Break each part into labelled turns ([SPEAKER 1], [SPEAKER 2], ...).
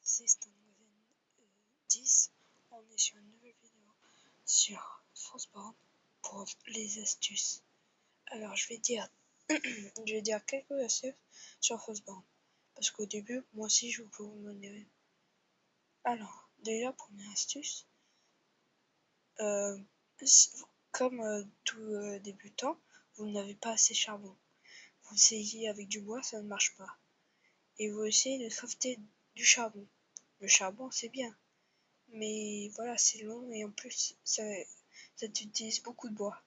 [SPEAKER 1] c'est Stan 10. On est sur une nouvelle vidéo sur Frostborn pour les astuces. Alors je vais dire quelques astuces sur Frostborn parce qu'au début moi aussi je peux vous mener. Alors déjà première astuce, comme tout débutant, vous n'avez pas assez de charbon. Vous essayez avec du bois, ça ne marche pas. Et vous essayez de crafter du charbon. Le charbon c'est bien, mais voilà, c'est long et en plus ça utilise beaucoup de bois.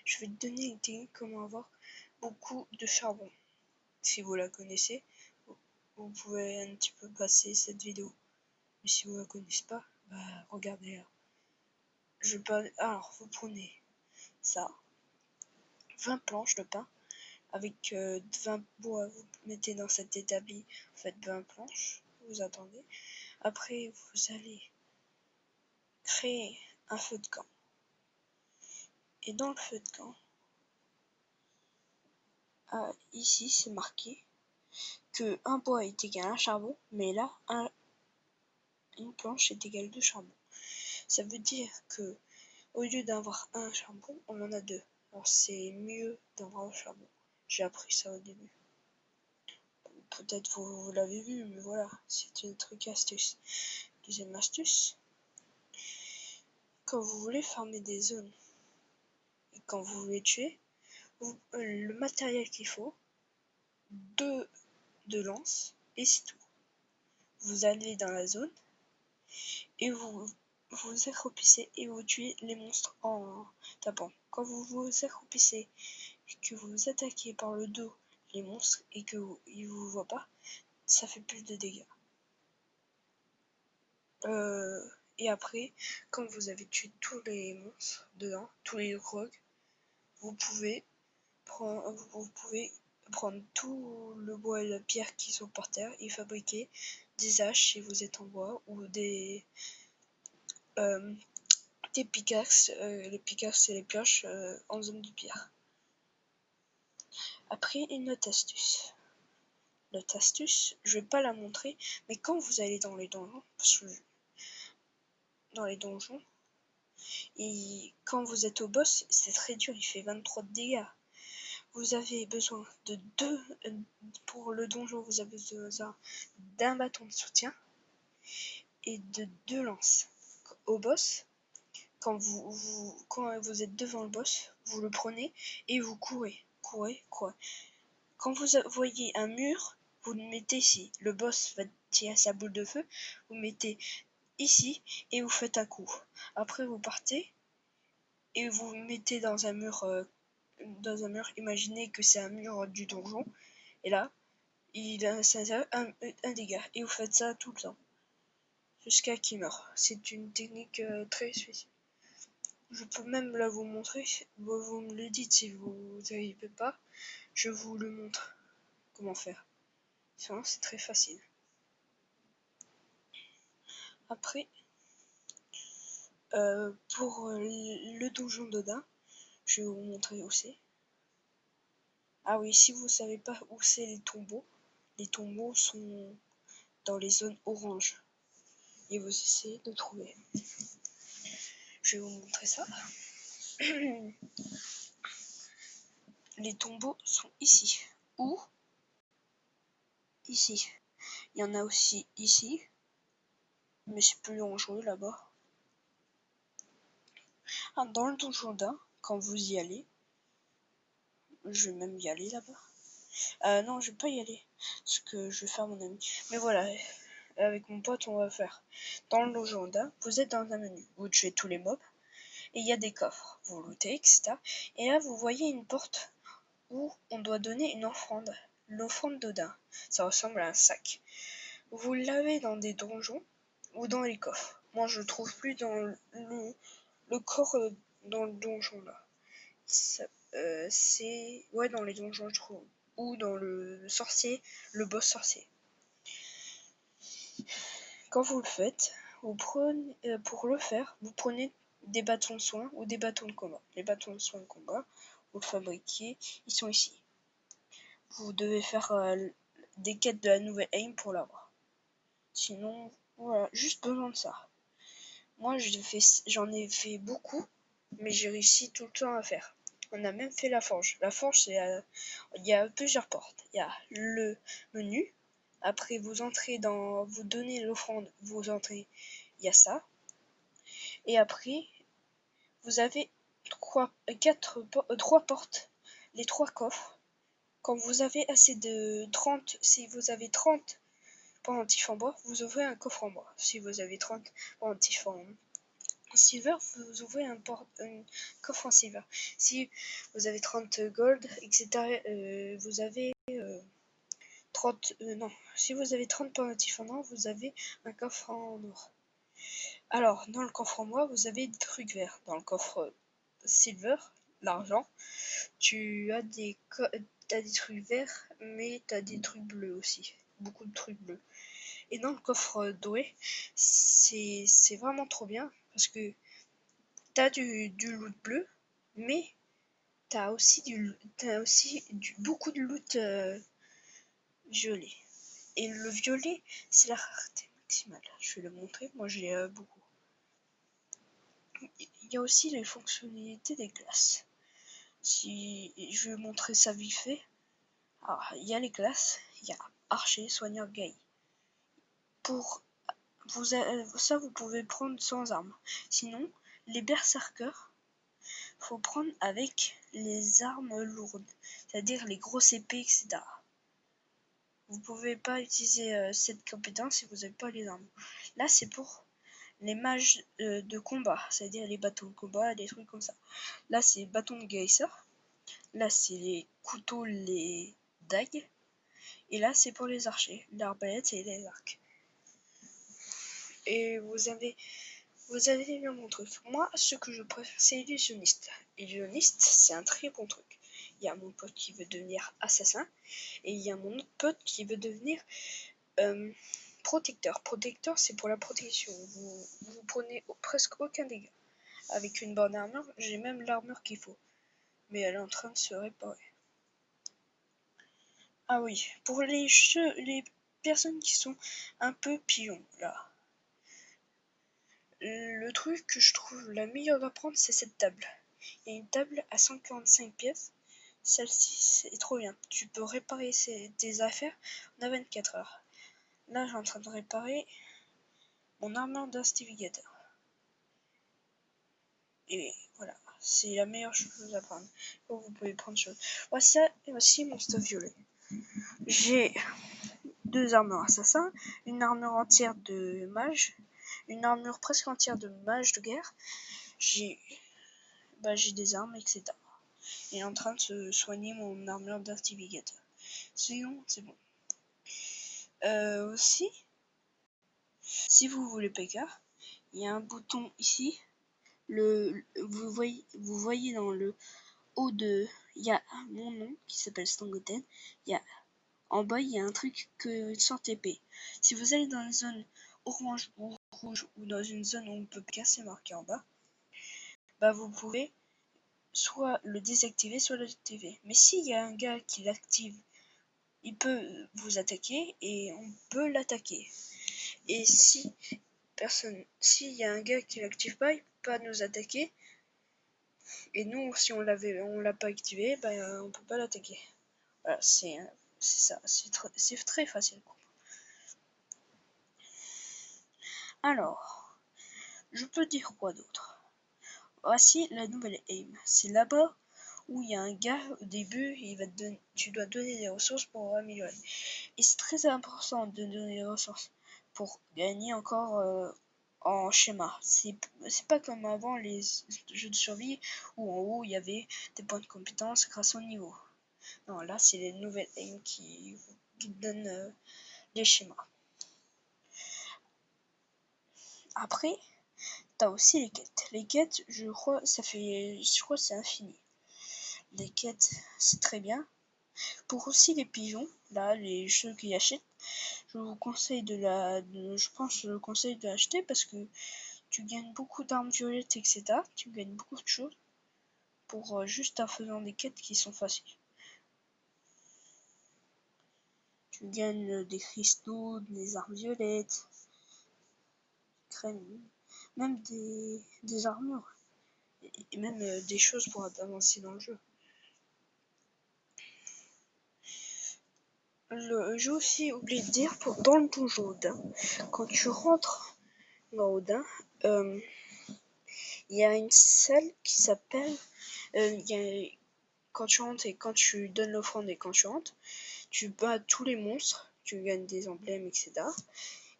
[SPEAKER 1] Je vais te donner une technique comment avoir beaucoup de charbon. Si vous la connaissez, vous pouvez un petit peu passer cette vidéo. Mais si vous la connaissez pas, bah regardez-la. Alors vous prenez ça, 20 planches de pain avec 20 bois, vous mettez dans cet établi, vous faites 20 planches, vous attendez. Après vous allez créer un feu de camp. Et dans le feu de camp, ici c'est marqué que un bois est égal à un charbon, mais là une planche est égale à 2 charbons. Ça veut dire que au lieu d'avoir un charbon, on en a 2. Alors c'est mieux d'avoir un charbon. J'ai appris ça au début. Peut-être vous l'avez vu, mais voilà, c'est une truc astuce. Deuxième astuce, quand vous voulez farmer des zones et quand vous voulez tuer, le matériel qu'il faut, 2 lances et c'est tout. Vous allez dans la zone et vous vous accroupissez et vous tuez les monstres en tapant. Quand vous vous accroupissez et que vous attaquez par le dos les monstres et qu'ils ne vous voient pas, ça fait plus de dégâts. Et après, quand vous avez tué tous les monstres dedans, tous les grogs, vous pouvez prendre tout le bois et la pierre qui sont par terre et fabriquer des haches si vous êtes en bois ou des pickaxes. Les pickaxes et les pioches en zone de pierre. Après, une autre astuce. L'autre astuce, je vais pas la montrer, mais quand vous allez dans les donjons, et quand vous êtes au boss, c'est très dur, il fait 23 de dégâts. Vous avez besoin de pour le donjon, vous avez besoin d'un bâton de soutien et de 2 lances. Au boss, quand vous êtes devant le boss, vous le prenez et vous courez. Quand vous voyez un mur, vous le mettez ici. Le boss va tirer sa boule de feu, vous mettez ici et vous faites un coup. Après vous partez et vous vous mettez dans un mur. Imaginez que c'est un mur du donjon et là il a un dégât et vous faites ça tout le temps jusqu'à qu'il meure. C'est une technique très spéciale. Je peux même la vous montrer. Vous me le dites si vous n'arrivez pas. Je vous le montre comment faire. Sinon c'est très facile. Après, pour le donjon d'Odin, je vais vous montrer où c'est. Ah oui, si vous savez pas où c'est les tombeaux sont dans les zones oranges. Et vous essayez de trouver. Je vais vous montrer ça. Les tombeaux sont ici. Ou ici. Il y en a aussi ici. Mais c'est plus dangereux là-bas. Dans le donjon d'Odin, quand vous y allez, je vais même y aller là-bas. Non, je vais pas y aller. Parce que je vais faire mon ami. Mais voilà, avec mon pote, on va faire. Dans le donjon d'Odin, vous êtes dans un menu. Vous tuez tous les mobs. Et il y a des coffres. Vous lootez, etc. Et là, vous voyez une porte où on doit donner une offrande. L'offrande d'Odin. Ça ressemble à un sac. Vous l'avez dans des donjons ou dans les coffres. Moi, je le trouve plus dans le corps dans le donjon là. C'est dans les donjons je trouve, ou dans le sorcier, le boss sorcier. Quand vous le faites, vous prenez pour le faire, vous prenez des bâtons de soin ou des bâtons de combat. Les bâtons de soin de combat, vous le fabriquez, ils sont ici. Vous devez faire des quêtes de la nouvelle aim pour l'avoir. Sinon, Voilà, juste besoin de ça. Moi, j'en ai fait beaucoup, mais j'ai réussi tout le temps à faire. On a même fait la forge. La forge, il y a plusieurs portes. Il y a le menu. Après, vous donnez l'offrande, vous entrez, il y a ça. Et après, vous avez trois portes, les trois coffres. Quand vous avez assez de 30, si vous avez 30 pendentifs en bois, vous ouvrez un coffre en bois. Si vous avez 30 pendentifs en silver, vous ouvrez un coffre en silver. Si vous avez 30 gold, etc., vous avez 30... non, si vous avez 30 pendentifs en or, vous avez un coffre en or. Alors, dans le coffre en bois, vous avez des trucs verts. Dans le coffre silver, l'argent, t'as des trucs verts, mais t'as des trucs bleus aussi. Beaucoup de trucs bleus. Et dans le coffre doré, c'est vraiment trop bien parce que t'as du loot bleu, mais t'as aussi beaucoup de loot violet. Et le violet, c'est la rareté maximale. Je vais le montrer, moi j'ai beaucoup. Il y a aussi les fonctionnalités des classes. Si je vais montrer ça vite fait. Alors, il y a les classes, il y a archer, soigneur, guerrier. Pour ça, vous pouvez prendre sans armes. Sinon, les berserkers, faut prendre avec les armes lourdes, c'est-à-dire les grosses épées, etc. Vous pouvez pas utiliser cette compétence si vous n'avez pas les armes. Là, c'est pour les mages de combat, c'est-à-dire les bâtons de combat, des trucs comme ça. Là, c'est bâton de guérisseur. Là, c'est les couteaux, les dagues. Et là, c'est pour les archers, l'arbalète et les arcs. Et vous avez bien mon truc. Moi, ce que je préfère, c'est illusionniste. Illusionniste, c'est un très bon truc. Il y a mon pote qui veut devenir assassin. Et il y a mon autre pote qui veut devenir protecteur. Protecteur, c'est pour la protection. Vous prenez presque aucun dégât. Avec une bonne armure, j'ai même l'armure qu'il faut. Mais elle est en train de se réparer. Ah oui, pour les personnes qui sont un peu pions, là. Le truc que je trouve la meilleure à prendre, c'est cette table. Il y a une table à 145 pièces. Celle-ci, c'est trop bien. Tu peux réparer tes affaires en 24 heures. Là, j'ai en train de réparer mon armure d'instigator. Et voilà, c'est la meilleure chose à prendre. Vous pouvez prendre chose. Voici mon stuff violet. J'ai 2 armures assassins, une armure entière de mage, une armure presque entière de mage de guerre. J'ai des armes, etc. Il est en train de se soigner mon armure d'instigator. Sinon, c'est bon. Aussi, si vous voulez PK, il y a un bouton ici. Vous voyez dans le haut de, il y a mon nom qui s'appelle Stangoten. En bas, il y a un truc que sans TP. Si vous allez dans une zone orange ou rouge ou dans une zone où on peut PK, c'est marqué en bas. Vous pouvez soit le désactiver, soit l'activer. Mais s'il y a un gars qui l'active, il peut vous attaquer et on peut l'attaquer. Et s'il y a un gars qui l'active pas, il peut pas nous attaquer. Et nous, si on l'a pas activé, on peut pas l'attaquer. Voilà, c'est ça, c'est très facile. Alors, je peux dire quoi d'autre? Voici la nouvelle aim. C'est là-bas où il y a un gars au début, tu dois donner des ressources pour améliorer. Et c'est très important de donner des ressources pour gagner encore en schéma. C'est pas comme avant les jeux de survie où en haut il y avait des points de compétence grâce au niveau. Non, là c'est les nouvelles aims qui donnent les schémas. Après, t'as aussi les quêtes. Les quêtes, je crois que c'est infini. Les quêtes, c'est très bien. Pour aussi les pigeons, là, les jeux qui achètent, je vous conseille je le conseille de l'acheter parce que tu gagnes beaucoup d'armes violettes, etc. Tu gagnes beaucoup de choses pour juste en faisant des quêtes qui sont faciles. Tu gagnes des cristaux, des armes violettes, crème, même des armures, et même des choses pour avancer dans le jeu. J'ai aussi oublié de dire, dans le donjon Odin, quand tu rentres dans Odin, il y a une salle qui s'appelle... quand tu rentres et quand tu donnes l'offrande et quand tu rentres, tu bats tous les monstres, tu gagnes des emblèmes, etc.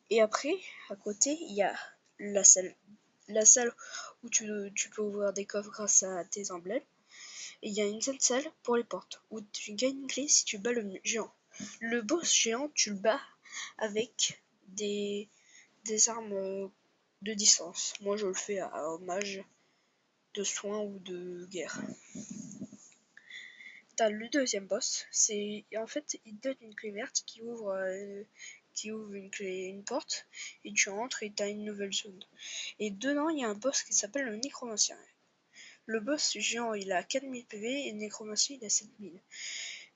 [SPEAKER 1] Et après, à côté, il y a la salle où tu peux ouvrir des coffres grâce à tes emblèmes. Et il y a une seule salle pour les portes, où tu gagnes une clé si tu bats le géant. Le boss géant, tu le bats avec des armes de distance. Moi, je le fais à hommage de soin ou de guerre. T'as le deuxième boss, en fait, il te donne une clé verte qui ouvre une porte, et tu entres et t'as une nouvelle zone. Et dedans, il y a un boss qui s'appelle le nécromancien. Le boss géant, il a 4000 PV et le nécromancien, il a 7000.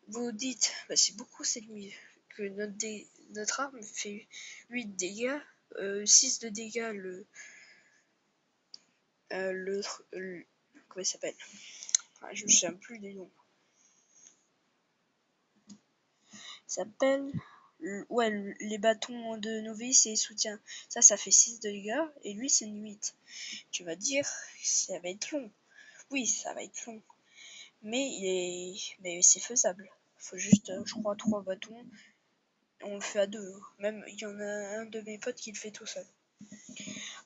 [SPEAKER 1] Vous dites, c'est beaucoup 7000, que notre arme fait 8 dégâts, 6 de dégâts comment il s'appelle? Je me souviens plus des noms. S'appelle les bâtons de novice et soutien. Ça fait 6 de dégâts et lui c'est une 8. Tu vas dire, ça va être long. Oui, ça va être long. Mais c'est faisable. Faut juste, je crois, 3 bâtons. On le fait à 2. Même, il y en a un de mes potes qui le fait tout seul.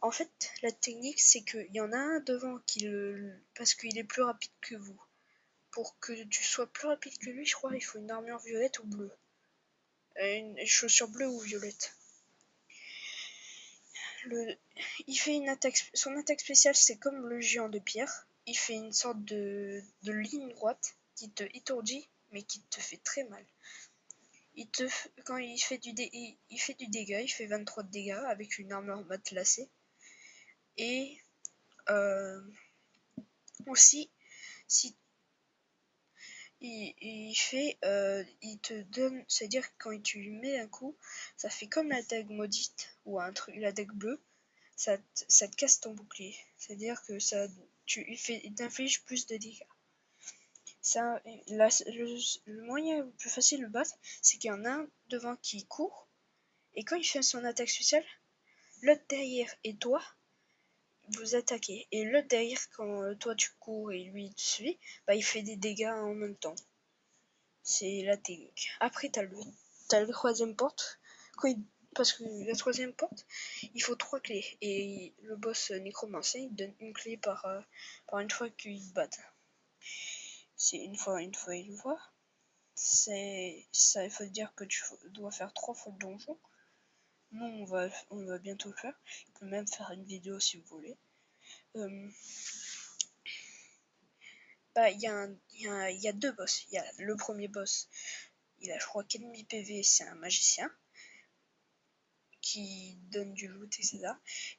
[SPEAKER 1] En fait, la technique, c'est qu'il y en a un devant parce qu'il est plus rapide que vous. Pour que tu sois plus rapide que lui, je crois, il faut une armure violette ou bleue. Une chaussure bleue ou violette. Il fait son attaque spéciale, c'est comme le géant de pierre. Il fait une sorte de ligne droite qui te étourdit, mais qui te fait très mal. Quand il fait du dégât, il fait 23 de dégâts avec une armure matelassée. Et aussi, si il te donne, c'est-à-dire que quand tu lui mets un coup, ça fait comme la dague maudite ou la dague bleue, ça te casse ton bouclier. C'est-à-dire que il t'inflige plus de dégâts. Le moyen le plus facile de battre, c'est qu'il y en a un devant qui court, et quand il fait son attaque spéciale, l'autre derrière et toi, vous attaquez. Et l'autre derrière, quand toi tu cours et lui il te suit, il fait des dégâts en même temps. C'est la technique. Après, t'as la troisième porte. Parce que la troisième porte, il faut 3 clés. Et le boss nécromancien, il donne une clé par une fois qu'il bat. C'est une fois, une fois. Ça, il faut dire que tu dois faire 3 fois le donjon. Nous, on va bientôt le faire. Je peux même faire une vidéo si vous voulez. Il y a 2 boss. Il y a le premier boss, il a je crois 4000 PV, c'est un magicien qui donne du loot, etc.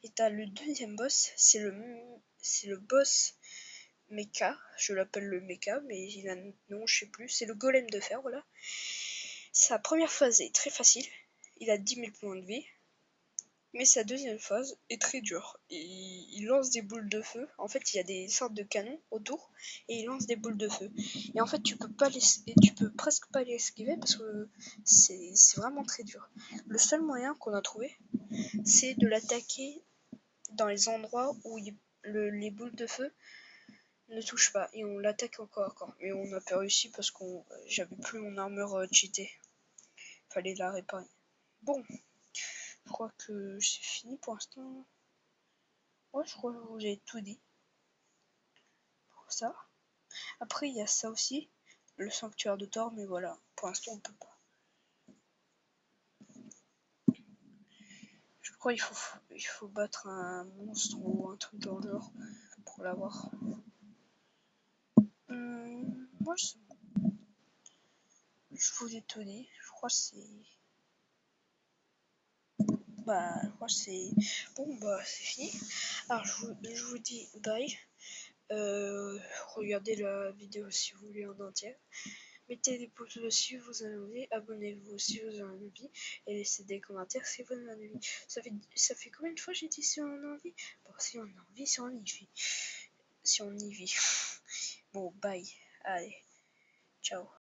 [SPEAKER 1] Et t'as le deuxième boss, c'est le boss mecha, je l'appelle le mecha, mais il a un nom, je sais plus, c'est le golem de fer, voilà. Sa première phase est très facile, il a 10 000 points de vie, mais sa deuxième phase est très dure. Il lance des boules de feu. En fait, il y a des sortes de canons autour et il lance des boules de feu. Et en fait, tu peux presque pas les esquiver parce que c'est vraiment très dur. Le seul moyen qu'on a trouvé, c'est de l'attaquer dans les endroits où les boules de feu ne touchent pas. Et on l'attaque encore. Mais on n'a pas réussi parce que j'avais plus mon armure cheatée. Fallait la réparer. Bon. Je crois que c'est fini pour l'instant. Ouais, je crois que vous avez tout dit pour ça. Après, il y a ça aussi, le sanctuaire de Thor, mais voilà, pour l'instant, on peut pas. Je crois qu'il faut battre un monstre ou un truc dans le genre pour l'avoir. Moi, je vous ai tout dit. Je crois que c'est... je crois que c'est... Bon, c'est fini. Alors, je vous dis bye. Regardez la vidéo si vous voulez en entière. Mettez des pouces bleus si vous en avez envie, abonnez-vous si vous en avez envie, et laissez des commentaires si vous en avez envie. Ça fait combien de fois j'ai dit si on a envie? Bon, si on a envie, si on y vit. Si on y vit. Bon, bye. Allez, ciao.